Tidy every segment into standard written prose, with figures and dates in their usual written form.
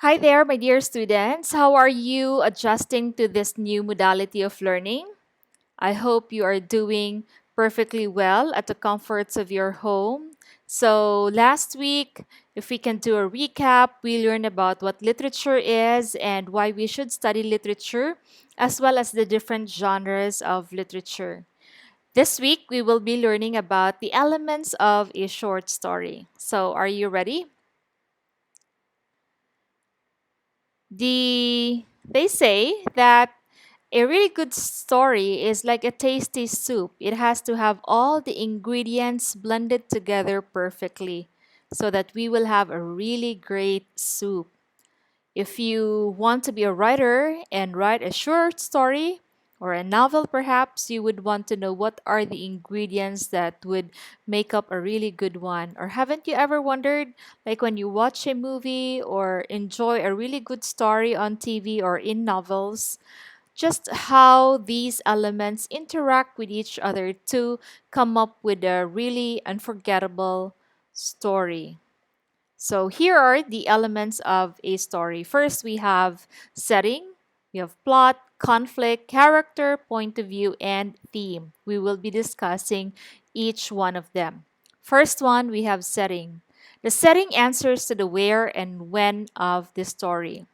Hi there, my dear students. How are you adjusting to this new modality of learning? I hope you are doing perfectly well at the comforts of your home. So, last week, if we can do a recap, we learned about what literature is and why we should study literature, as well as the different genres of literature. This week, we will be learning about the elements of a short story. So, are you ready? They say that a really good story is like a tasty soup. It has to have all the ingredients blended together perfectly so that we will have a really great soup. If you want to be a writer and write a short story or a novel, perhaps you would want to know what are the ingredients that would make up a really good one. Or haven't you ever wondered, like when you watch a movie or enjoy a really good story on TV or in novels, just how these elements interact with each other to come up with a really unforgettable story? So here are the elements of a story. First, we have setting, we have plot, conflict, character, point of view, and theme. We will be discussing each one of them. First one, we have setting. The setting answers to the where and when of the story.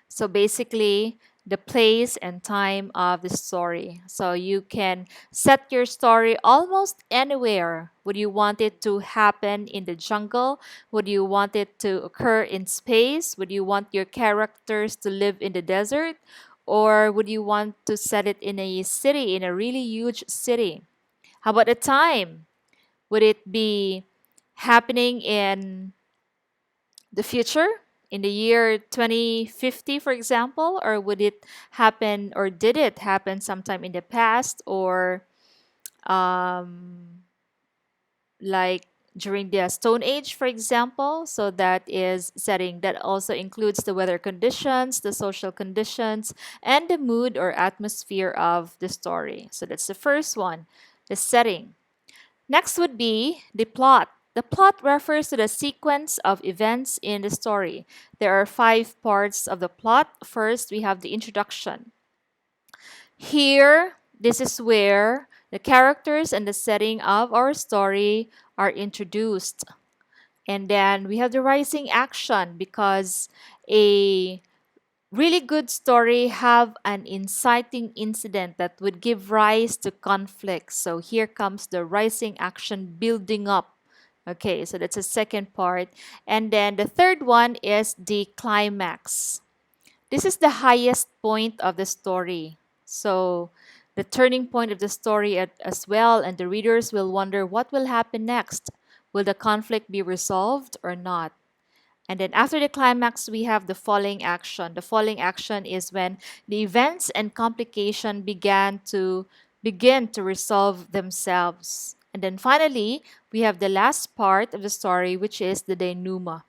So basically, the place and time of the story. So you can set your story almost anywhere. Would you want it to happen in the jungle? Would you want it to occur in space? Would you want your characters to live in the desert? Or would you want to set it in a city, in a really huge city? How about the time? Would it be happening in the future in the year 2050, for example? Or would it happen, or did it happen sometime in the past, or um, like during the Stone Age, for example? So that is setting that also includes the weather conditions, the social conditions, and the mood or atmosphere of the story. So that's the first one, the setting. Next would be the plot. The plot refers to the sequence of events in the story. There are five parts of the plot. First, we have the introduction. Here, this is where the characters and the setting of our story are introduced. And then we have the rising action because a really good story have an inciting incident that would give rise to conflict. So here comes the rising action building up. Okay, so that's the second part. And then the third one is the climax. This is the highest point of the story. So the turning point of the story as well, and the readers will wonder what will happen next. Will the conflict be resolved or not? And then after the climax, we have the falling action. The falling action is when the events and complication begin to resolve themselves. And then finally, we have the last part of the story, which is the denouement.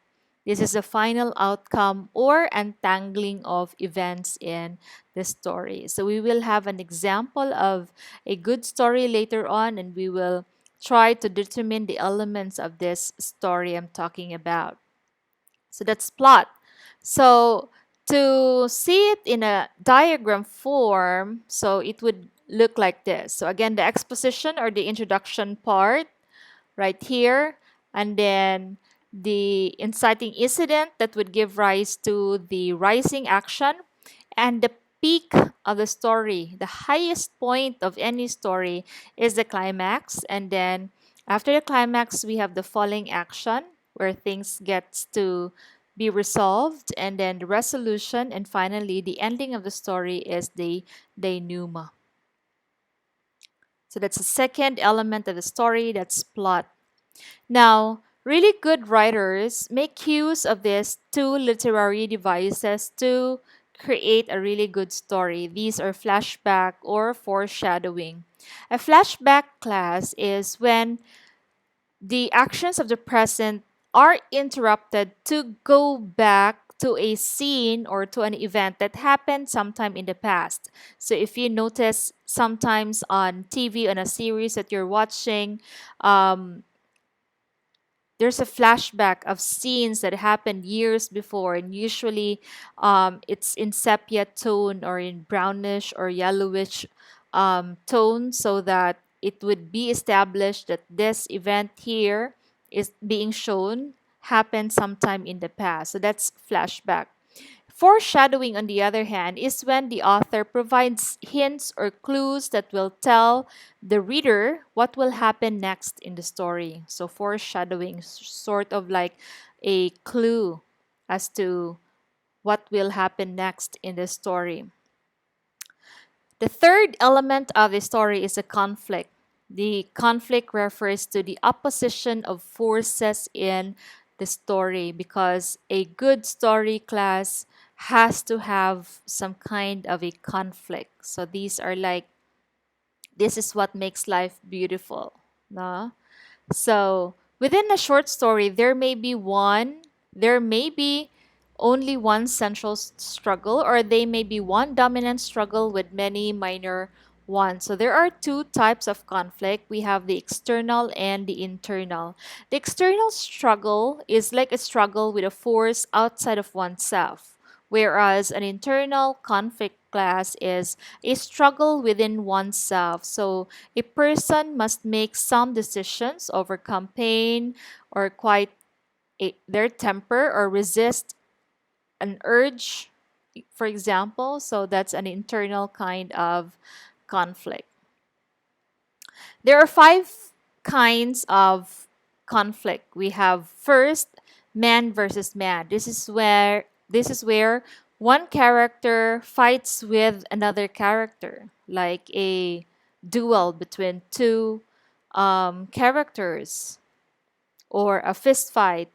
This is the final outcome or untangling of events in the story. So we will have an example of a good story later on, and we will try to determine the elements of this story I'm talking about. So that's plot. So to see it in a diagram form, so it would look like this. So again, the exposition or the introduction part right here, and then the inciting incident that would give rise to the rising action, and the peak of the story, the highest point of any story is the climax. And then after the climax, we have the falling action where things gets to be resolved, and then the resolution, and finally the ending of the story is the denouement. So that's the second element of the story, that's plot. Now, really good writers make use of these two literary devices to create a really good story. These are flashback or foreshadowing. A flashback class is when the actions of the present are interrupted to go back to a scene or to an event that happened sometime in the past. So if you notice sometimes on TV, on a series that you're watching, um, there's a flashback of scenes that happened years before, and usually it's in sepia tone or in brownish or yellowish tone, so that it would be established that this event here is being shown happened sometime in the past. So that's flashback. Foreshadowing, on the other hand, is when the author provides hints or clues that will tell the reader what will happen next in the story. So, foreshadowing, sort of like a clue as to what will happen next in the story. The third element of the story is a conflict. The conflict refers to the opposition of forces in the story, because a good story class has to have some kind of a conflict. So these are like, this is what makes life beautiful. No? So, within a short story, there may be only one central struggle, or they may be one dominant struggle with many minor ones. So, there are two types of conflict. We have the external and the internal. The external struggle is like a struggle with a force outside of oneself, whereas an internal conflict class is a struggle within oneself. So, a person must make some decisions, overcome pain, or quiet their temper, or resist an urge, for example. So that's an internal kind of conflict. There are five kinds of conflict. We have first, man versus man. This is where one character fights with another character, like a duel between two characters, or a fist fight,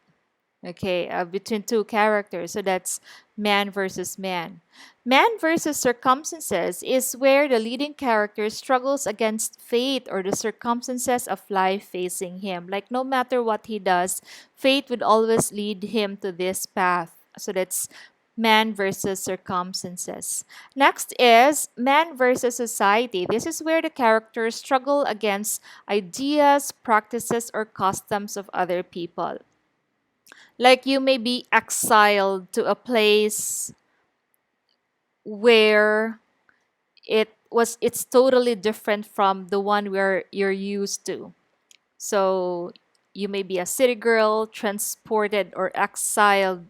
okay, between two characters. So that's man versus man. Man versus circumstances is where the leading character struggles against fate or the circumstances of life facing him. Like, no matter what he does, fate would always lead him to this path. So that's man versus circumstances. Next is man versus society. This is where the characters struggle against ideas, practices, or customs of other people. Like, you may be exiled to a place where it's totally different from the one where you're used to. So you may be a city girl transported or exiled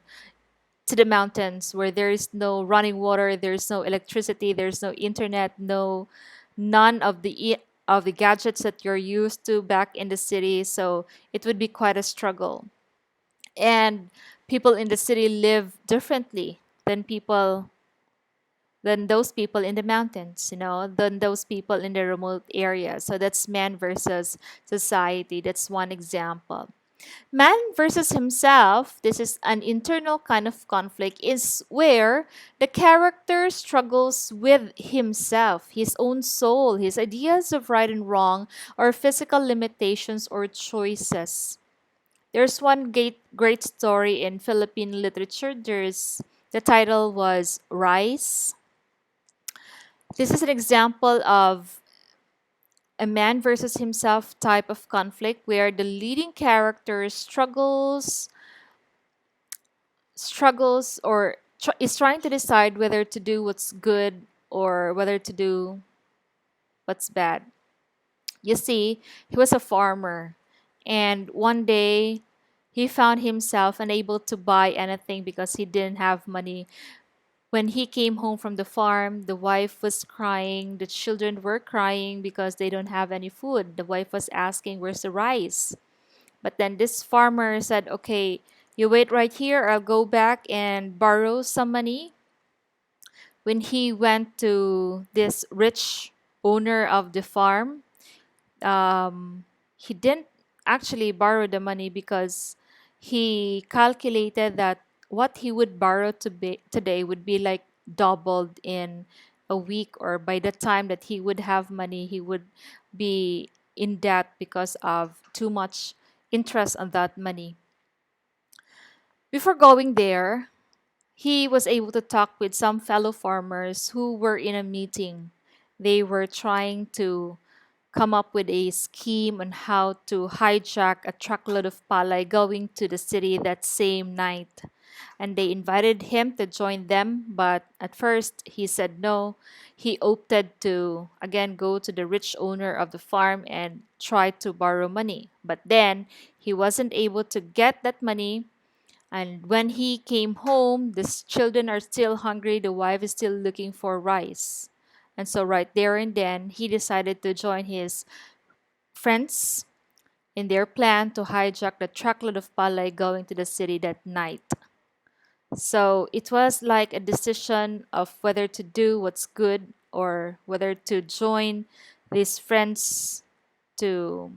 to the mountains where there is no running water, there's no electricity, there's no internet, none of the gadgets that you're used to back in the city. So it would be quite a struggle. And people in the city live differently than those people in the mountains, than those people in the remote areas. So that's man versus society. That's one example. Man versus himself, this is an internal kind of conflict, is where the character struggles with himself, his own soul, his ideas of right and wrong, or physical limitations or choices. There's one great story in Philippine literature. The title was Rise. This is an example of a man versus himself type of conflict, where the leading character struggles or is trying to decide whether to do what's good or whether to do what's bad. You see, he was a farmer, and one day he found himself unable to buy anything because he didn't have money. When he came home from the farm, the wife was crying, the children were crying because they don't have any food. The wife was asking, "Where's the rice?" But then this farmer said, "Okay, you wait right here. I'll go back and borrow some money." When he went to this rich owner of the farm, he didn't actually borrow the money, because he calculated that what he would borrow today would be like doubled in a week, or by the time that he would have money, he would be in debt because of too much interest on that money. Before going there, he was able to talk with some fellow farmers who were in a meeting. They were trying to come up with a scheme on how to hijack a truckload of palay going to the city that same night. And they invited him to join them, but at first he said no. He opted to again go to the rich owner of the farm and try to borrow money. But then he wasn't able to get that money, and when he came home, the children are still hungry. The wife is still looking for rice. And so, right there and then, he decided to join his friends in their plan to hijack the truckload of palay going to the city that night. So, it was like a decision of whether to do what's good or whether to join these friends to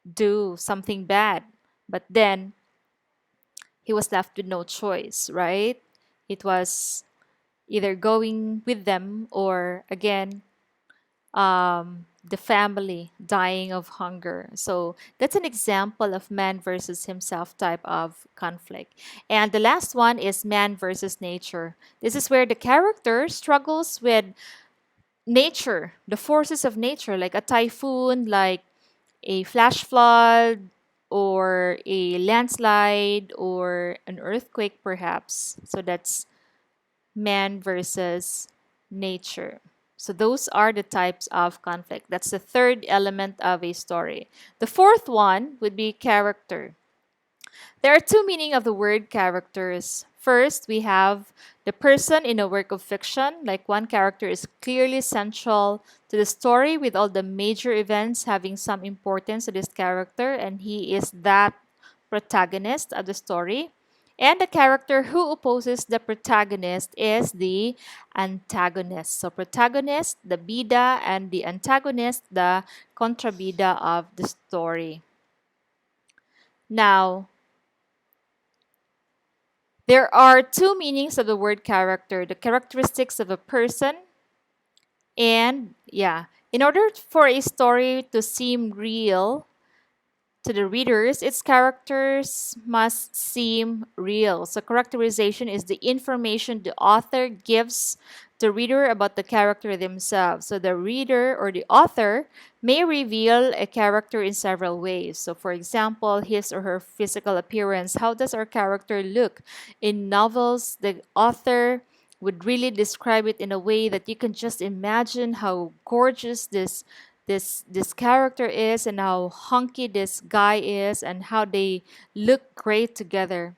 do something bad. But then he was left with no choice, right? It was either going with them or again the family dying of hunger. So that's an example of man versus himself type of conflict. And the last one is man versus nature. This is where the character struggles with nature, the forces of nature, like a typhoon, like a flash flood, or a landslide, or an earthquake, perhaps. So that's man versus nature. So those are the types of conflict. That's the third element of a story. The fourth one would be character. There are two meanings of the word characters. First, we have the person in a work of fiction, like one character is clearly central to the story with all the major events having some importance to this character, and he is that protagonist of the story. And the character who opposes the protagonist is the antagonist. So, protagonist, the bida, and the antagonist, the kontrabida of the story. Now, there are two meanings of the word character, the characteristics of a person, and yeah, in order for a story to seem real to the readers, its characters must seem real. So, characterization is the information the author gives the reader about the character themselves. So, the reader or the author may reveal a character in several ways. So, for example, his or her physical appearance. How does our character look? In novels, the author would really describe it in a way that you can just imagine how gorgeous this character is and how hunky this guy is and how they look great together.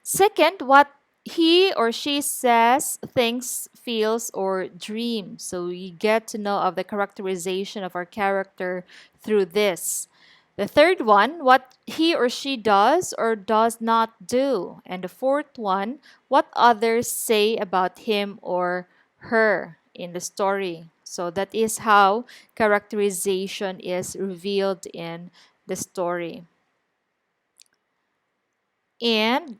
Second, what he or she says, thinks, feels, or dreams. So we get to know of the characterization of our character through this. The third one, what he or she does or does not do. And the fourth one, what others say about him or her in the story. So that is how characterization is revealed in the story. And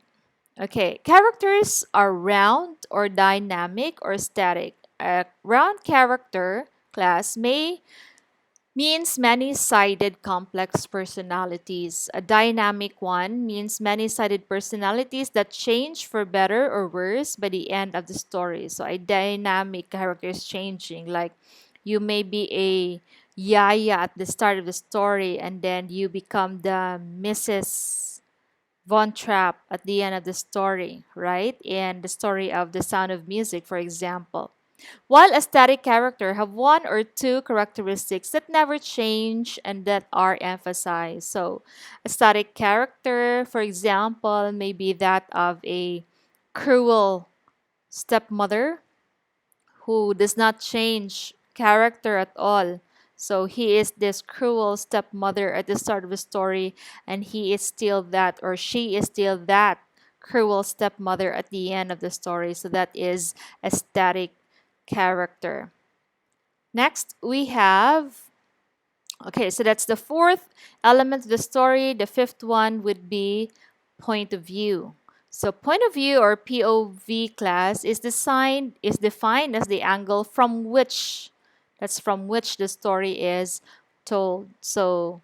okay, characters are round or dynamic or static. A round character class may means many-sided complex personalities. A dynamic one means many-sided personalities that change for better or worse by the end of the story. So a dynamic character is changing. Like you may be a Yaya at the start of the story and then you become the Mrs. Von Trapp at the end of the story, right? In the story of The Sound of Music, for example. While a static character have one or two characteristics that never change and that are emphasized. So, a static character, for example, may be that of a cruel stepmother who does not change character at all. So he is this cruel stepmother at the start of the story, and he is still that, or she is still that cruel stepmother at the end of the story. So that is a static character. Next, we have, okay, so that's the fourth element of the story. The fifth one would be point of view. So point of view or POV class is defined as the angle from which the story is told. So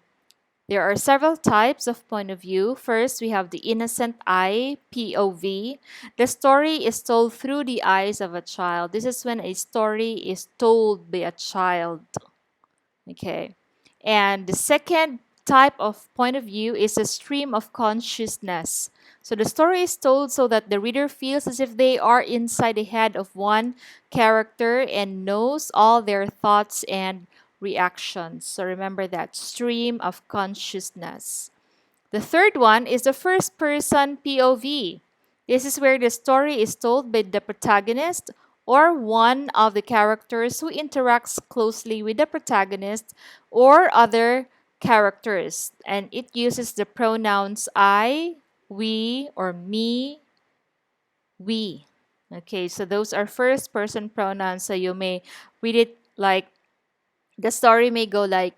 there are several types of point of view. First, we have the innocent eye, POV. The story is told through the eyes of a child. This is when a story is told by a child. Okay. And the second type of point of view is a stream of consciousness. So the story is told so that the reader feels as if they are inside the head of one character and knows all their thoughts and reactions. So remember that stream of consciousness. The third one is the first person POV. This is where the story is told by the protagonist or one of the characters who interacts closely with the protagonist or other characters. And it uses the pronouns I, we, or me, we. Okay, so those are first person pronouns. So you may read it like the story may go like,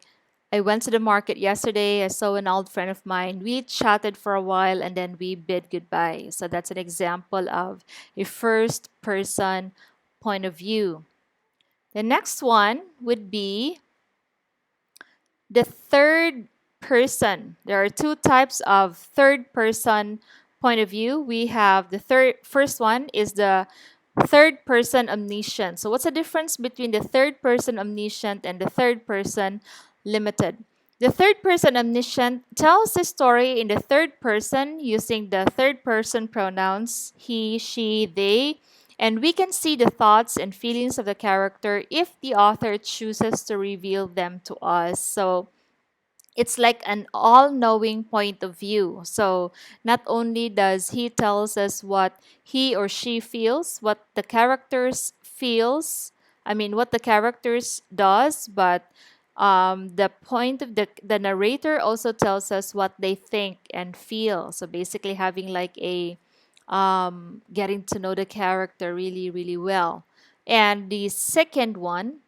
I went to the market yesterday. I saw an old friend of mine. We chatted for a while and then we bid goodbye. So that's an example of a first person point of view. The next one would be the third person. There are two types of third person point of view. We have the first one is the third person omniscient. So what's the difference between the third person omniscient and the third person limited? The third person omniscient tells the story in the third person using the third person pronouns he, she, they, and we can see the thoughts and feelings of the character if the author chooses to reveal them to us. So it's like an all-knowing point of view. So not only does he tells us what he or she feels, what the characters feels, I mean what the characters does, but the point of the narrator also tells us what they think and feel. So basically having like a getting to know the character really, really well. And the second one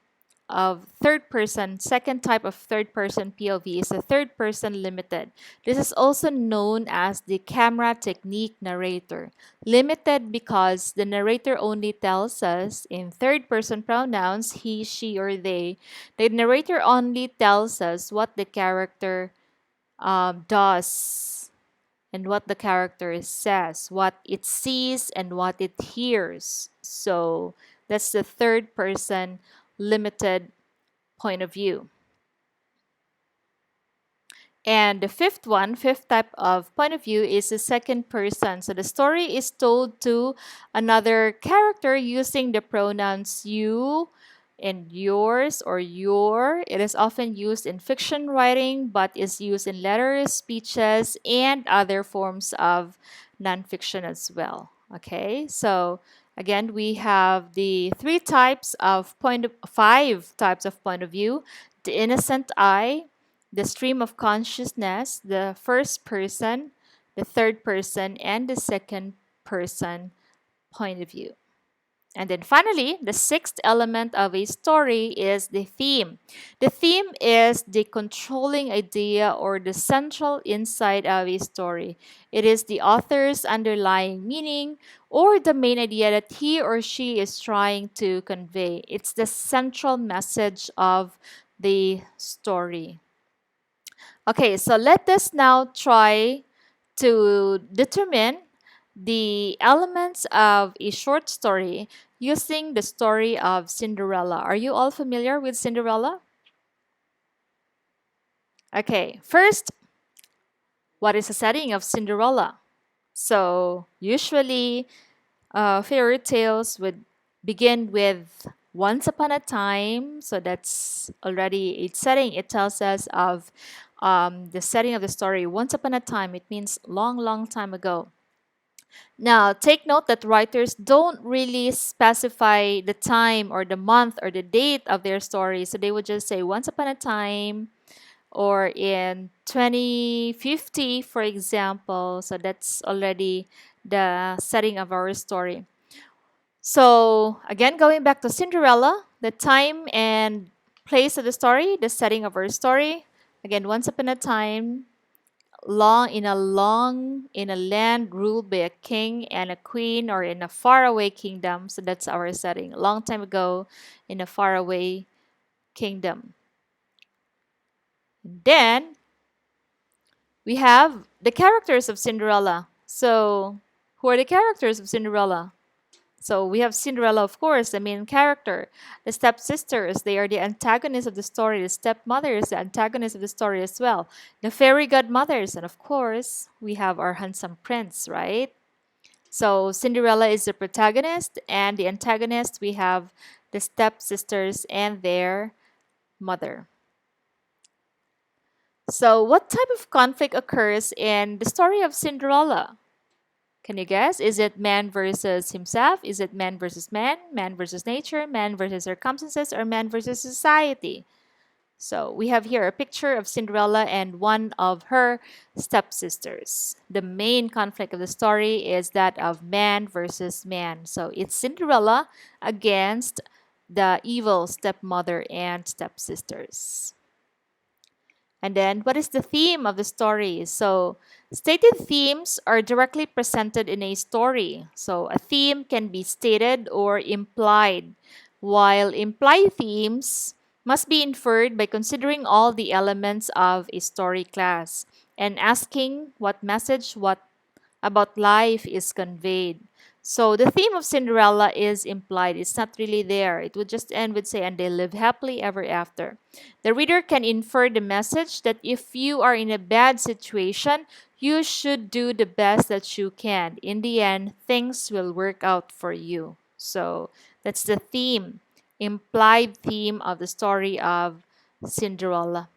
of third person, second type of third person POV is a third person limited. This is also known as the camera technique narrator. Limited because the narrator only tells us in third person pronouns he, she, or they. The narrator only tells us what the character does and what the character says, what it sees and what it hears. So that's the third person limited point of view. And the fifth one, fifth type of point of view is the second person. So the story is told to another character using the pronouns you and yours or your. It is often used in fiction writing, but is used in letters, speeches, and other forms of nonfiction as well. Okay, so again, we have the five types of point of view: the innocent eye, the stream of consciousness, the first person, the third person, and the second person point of view. And then finally, the sixth element of a story is the theme. The theme is the controlling idea or the central insight of a story. It is the author's underlying meaning or the main idea that he or she is trying to convey. It's the central message of the story. Okay, so let us now try to determine the elements of a short story using the story of Cinderella. Are you all familiar with Cinderella? Okay, first, what is the setting of Cinderella? So, usually, fairy tales would begin with once upon a time. So that's already a setting. It tells us of the setting of the story. Once upon a time, it means long, long time ago. Now, take note that writers don't really specify the time or the month or the date of their story. So they would just say once upon a time or in 2050, for example. So that's already the setting of our story. So, again, going back to Cinderella, the time and place of the story, the setting of our story. Again, once upon a time, long in a land ruled by a king and a queen, or in a faraway kingdom. So that's our setting. A long time ago in a faraway kingdom. Then we have the characters of Cinderella. So, who are the characters of Cinderella? So we have Cinderella, of course, the main character. The stepsisters, they are the antagonists of the story. The stepmother is the antagonist of the story as well. The fairy godmothers, and of course, we have our handsome prince, right? So Cinderella is the protagonist, and the antagonist, we have the stepsisters and their mother. So, what type of conflict occurs in the story of Cinderella? Can you guess? Is it man versus himself? Is it man versus nature, man versus circumstances, or man versus society? So we have here a picture of Cinderella and one of her stepsisters. The main conflict of the story is that of man versus man. So it's Cinderella against the evil stepmother and stepsisters. And then, what is the theme of the story? So, stated themes are directly presented in a story. So, a theme can be stated or implied, while implied themes must be inferred by considering all the elements of a story class and asking what message, what about life is conveyed. So the theme of Cinderella is implied. It's not really there. It would just end with say, and they live happily ever after. The reader can infer the message that if you are in a bad situation, you should do the best that you can. In the end, things will work out for you. So that's the theme, implied theme of the story of Cinderella.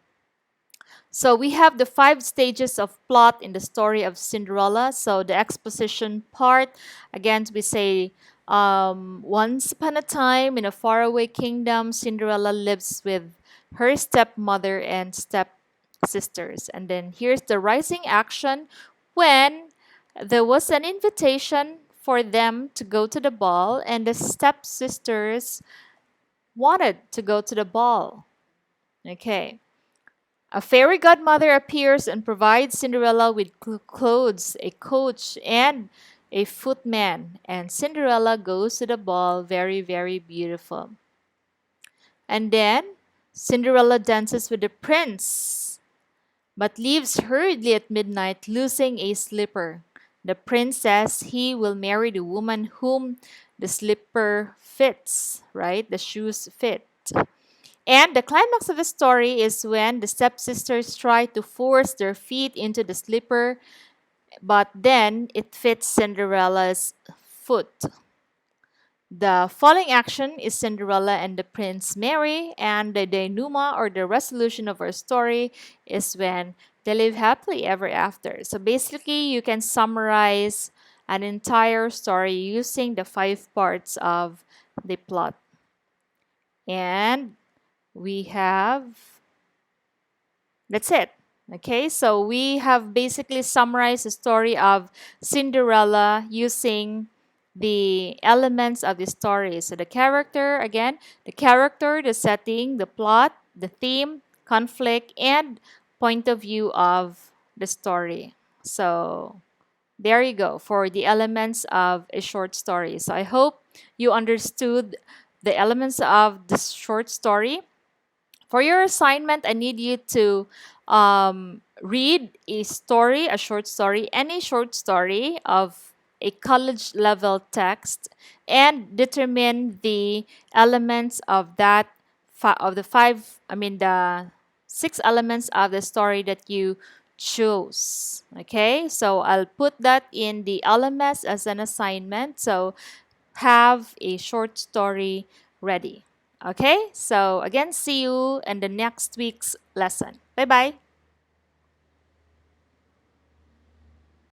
So we have the 5 stages of plot in the story of Cinderella. So the exposition part, again, we say, once upon a time in a faraway kingdom, Cinderella lives with her stepmother and stepsisters. And then here's the rising action when there was an invitation for them to go to the ball, and the stepsisters wanted to go to the ball. Okay. A fairy godmother appears and provides Cinderella with clothes, a coach, and a footman. And Cinderella goes to the ball very, very beautiful. And then Cinderella dances with the prince, but leaves hurriedly at midnight, losing a slipper. The prince says he will marry the woman whom the slipper fits, right? The shoes fit. And the climax of the story is when the stepsisters try to force their feet into the slipper, but then it fits Cinderella's foot. The following action is Cinderella and the prince marry, and the denouement or the resolution of our story is when they live happily ever after. So basically, you can summarize an entire story using the 5 parts of the plot. And we have that's it. Okay, so we have basically summarized the story of Cinderella using the elements of the story. So the character, again, the character, the setting, the plot, the theme, conflict, and point of view of the story. So there you go for the elements of a short story. So I hope you understood the elements of the short story. For your assignment, I need you to read a story, a short story, any short story of a college level text, and determine the elements of that of the five. I mean the 6 elements of the story that you chose. Okay, so I'll put that in the LMS as an assignment. So have a short story ready. Okay, so again, see you in the next week's lesson. Bye bye.